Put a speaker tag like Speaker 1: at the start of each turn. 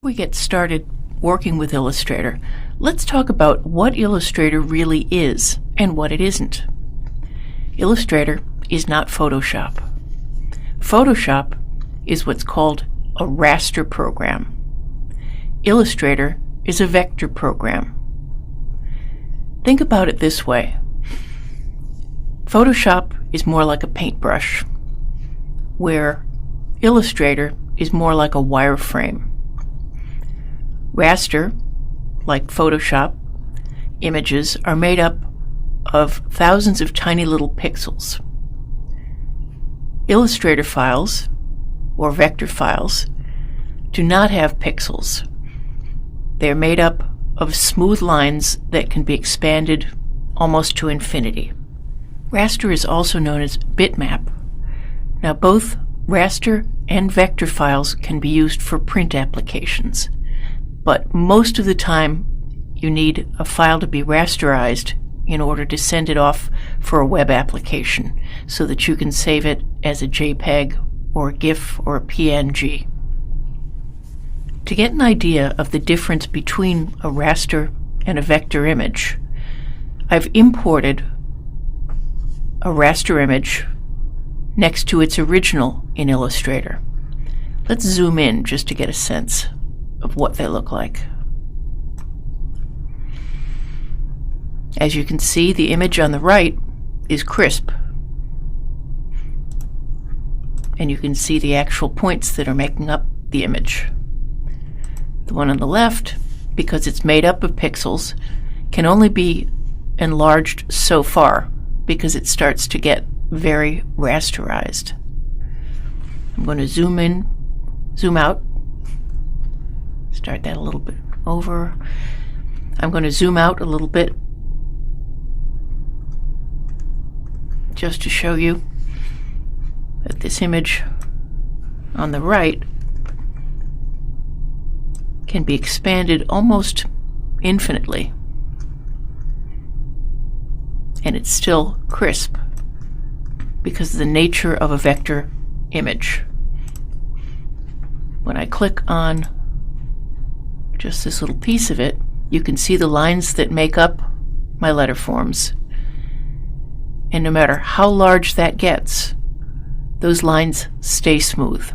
Speaker 1: We get started working with Illustrator. Let's talk about what Illustrator really is and what it isn't. Illustrator is not Photoshop. Photoshop is what's called a raster program. Illustrator is a vector program. Think about it this way. Photoshop is more like a paintbrush, where Illustrator is more like a wireframe. Raster, like Photoshop, images are made up of thousands of tiny little pixels. Illustrator files, or vector files, do not have pixels. They are made up of smooth lines that can be expanded almost to infinity. Raster is also known as bitmap. Now, both raster and vector files can be used for print applications, but most of the time you need a file to be rasterized in order to send it off for a web application so that you can save it as a JPEG or a GIF or a PNG. To get an idea of the difference between a raster and a vector image, I've imported a raster image next to its original in Illustrator. Let's zoom in just to get a sense of what they look like. As you can see, the image on the right is crisp, and you can see the actual points that are making up the image. The one on the left, because it's made up of pixels, can only be enlarged so far because it starts to get very rasterized. I'm going to zoom in, zoom out, start that a little bit over. I'm going to zoom out a little bit just to show you that this image on the right can be expanded almost infinitely, and it's still crisp because of the nature of a vector image. When I click on just this little piece of it, you can see the lines that make up my letter forms. And no matter how large that gets, those lines stay smooth.